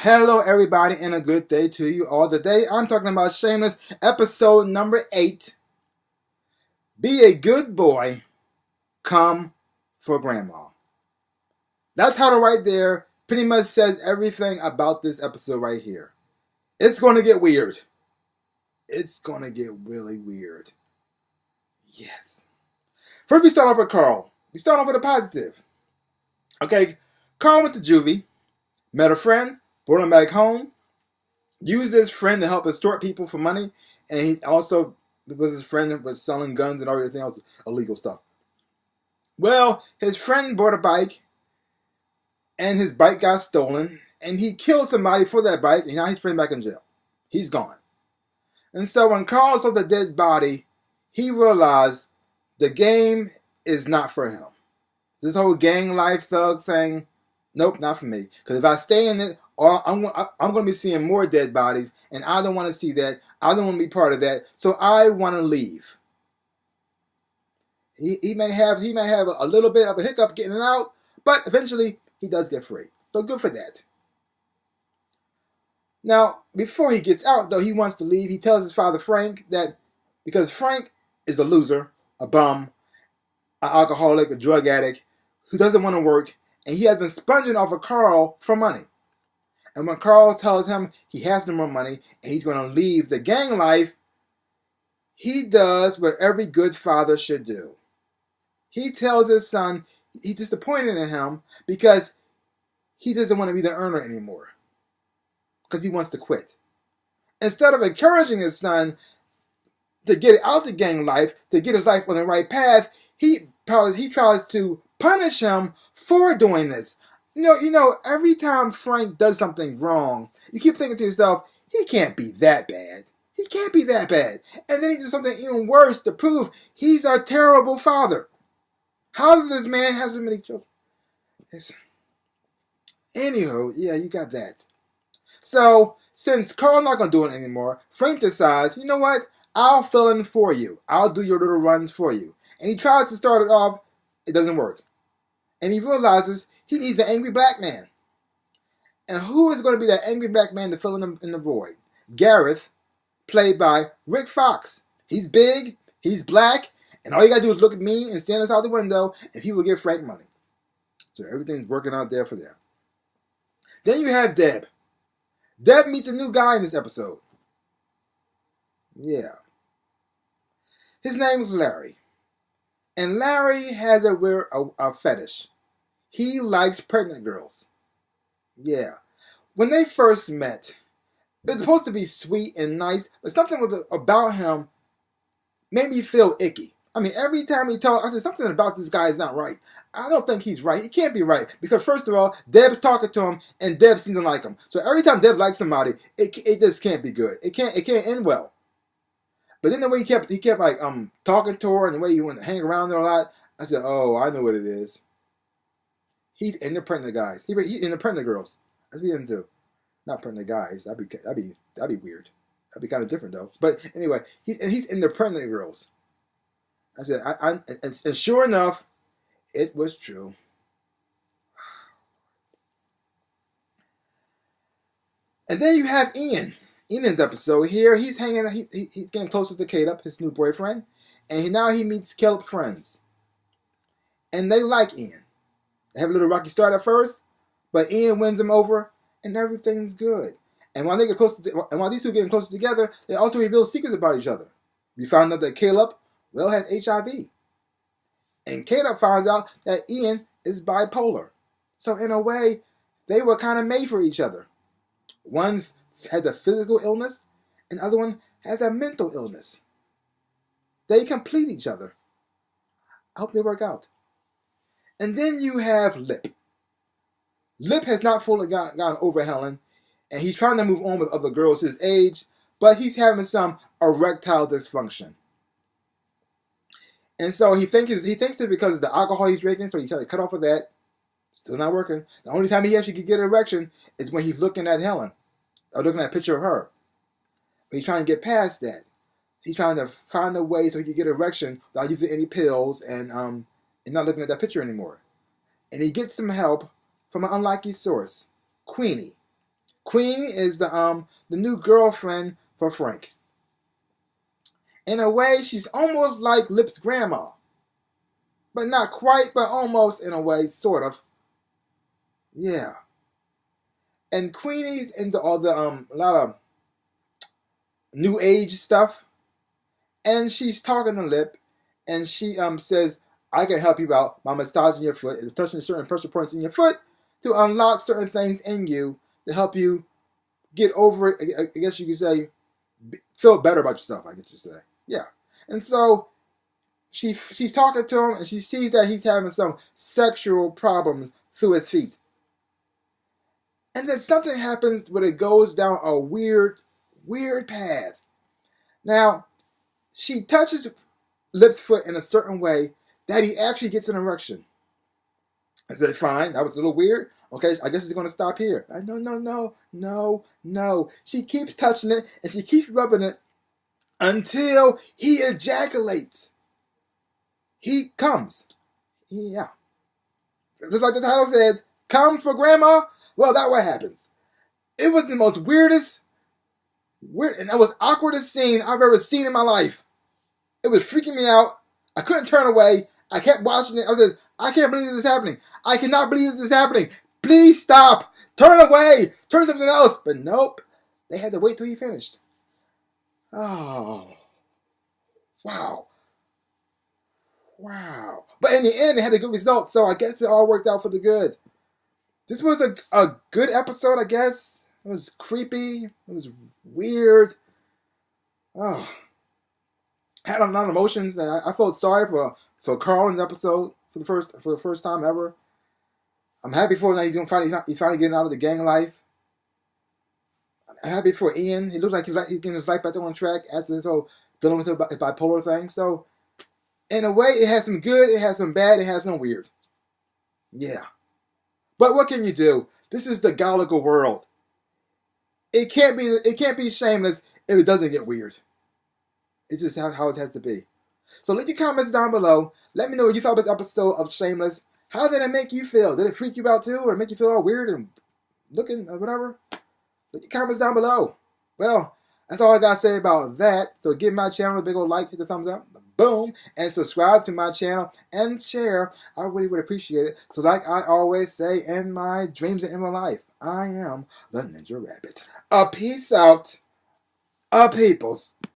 Hello, everybody, and a good day to you all. Today, I'm talking about Shameless, episode number 8. Be a good boy, come for grandma. That title right there pretty much says everything about this episode right here. It's going to get weird. It's going to get really weird. Yes. First, we start off with Carl. We start off with a positive. Okay, Carl went to juvie, met a friend, brought him back home, used his friend to help extort people for money, and he also was his friend that was selling guns and everything else, illegal stuff. Well, his friend bought a bike, and his bike got stolen, and he killed somebody for that bike, and now his friend back in jail. He's gone. And so when Carl saw the dead body, he realized the game is not for him. This whole gang life thug thing, nope, not for me. Because if I stay in it, I'm going to be seeing more dead bodies, and I don't want to see that. I don't want to be part of that. So I want to leave. He may have a little bit of a hiccup getting out, but eventually he does get free. So good for that. Now, before he gets out, though, he wants to leave. He tells his father, Frank, that because Frank is a loser, a bum, an alcoholic, a drug addict, who doesn't want to work, and he has been sponging off of Carl for money. And when Carl tells him he has no more money and he's going to leave the gang life, he does what every good father should do. He tells his son he's disappointed in him because he doesn't want to be the earner anymore. Because he wants to quit. Instead of encouraging his son to get out the gang life, to get his life on the right path, he tries to punish him for doing this. You know, every time Frank does something wrong, you keep thinking to yourself, he can't be that bad. He can't be that bad. And then he does something even worse to prove he's a terrible father. How does this man have so many children? Anywho, yeah, you got that. So, since Carl's not going to do it anymore, Frank decides, you know what? I'll fill in for you. I'll do your little runs for you. And he tries to start it off. It doesn't work. And he realizes he needs an angry black man. And who is going to be that angry black man to fill in the void? Gareth, played by Rick Fox. He's big, he's black, and all you got to do is look at me and stand outside the window, and he will give Frank money. So everything's working out there for them. Then you have Deb. Deb meets a new guy in this episode. Yeah. His name is Larry. And Larry has a fetish. He likes pregnant girls. Yeah. When they first met, it was supposed to be sweet and nice, but something about him made me feel icky. I mean, every time he talked, I said, something about this guy is not right. I don't think he's right. He can't be right. Because first of all, Deb's talking to him, and Deb seems to like him. So every time Deb likes somebody, it just can't be good. It can't end well. But then the way he kept like talking to her and the way he went to hang around there a lot, I said, oh, I know what it is. He's into pregnant guys. He's into pregnant girls. That's what he's into. Not pregnant guys. That'd be weird. That'd be kind of different though. But anyway, he's into pregnant girls. I said, and sure enough, it was true. And then you have Ian. Ian's episode here. He's hanging. He's getting closer to Caleb, his new boyfriend, and now he meets Caleb's friends, and they like Ian. They have a little rocky start at first, but Ian wins them over, and everything's good. And while while these two are getting closer together, they also reveal secrets about each other. We found out that Caleb, has HIV. And Caleb finds out that Ian is bipolar. So in a way, they were kind of made for each other. One has a physical illness, and the other one has a mental illness. They complete each other. I hope they work out. And then you have Lip. Lip has not fully gotten over Helen, and he's trying to move on with other girls his age, but he's having some erectile dysfunction. And so he thinks it's because of the alcohol he's drinking, so he tries to cut off of that. Still not working. The only time he actually can get an erection is when he's looking at Helen, or looking at a picture of her. But he's trying to get past that. He's trying to find a way so he can get an erection without using any pills and not looking at that picture anymore. And he gets some help from an unlikely source, Queenie. Queen is the new girlfriend for Frank. In a way, she's almost like Lip's grandma, but not quite, but almost in a way, sort of. Yeah. And Queenie's into all the a lot of new age stuff, and she's talking to Lip, and she says, "I can help you out by massaging your foot and touching certain pressure points in your foot to unlock certain things in you to help you get over it. I guess you could say, feel better about yourself. I guess you say, yeah." And so she's talking to him, and she sees that he's having some sexual problems through his feet. And then something happens where it goes down a weird path. Now, she touches Lip's foot in a certain way that he actually gets an erection. I said, fine, that was a little weird. Okay, I guess it's going to stop here. No. She keeps touching it, and she keeps rubbing it until he ejaculates. He comes. Yeah. Just like the title said, come for grandma? Well, that's what happens. It was the most weirdest, and the most awkwardest scene I've ever seen in my life. It was freaking me out. I couldn't turn away. I kept watching it. I was just, I can't believe this is happening. I cannot believe this is happening. Please stop. Turn away. Turn something else. But nope. They had to wait till he finished. Oh. Wow. But in the end, it had a good result, so I guess it all worked out for the good. This was a good episode, I guess. It was creepy. It was weird. Oh. Had a lot of emotions. I felt sorry for Carl in the episode for the first time ever. I'm happy for him that he's finally getting out of the gang life. I'm happy for Ian. He looks like he's getting his life back on track after this whole dealing with his bipolar thing. So, in a way, it has some good, it has some bad, it has some weird. Yeah. But what can you do? This is the Gallagher world. It can't be shameless if it doesn't get weird. It's just how it has to be. So leave your comments down below. Let me know what you thought about the episode of Shameless. How did it make you feel? Did it freak you out too? Or make you feel all weird and looking or whatever? Leave your comments down below. Well, that's all I got to say about that. So give my channel a big old like, hit the thumbs up, boom, and subscribe to my channel and share. I really would appreciate it. So like I always say in my dreams and in my life, I am the Ninja Rabbit. A peace out, a peoples.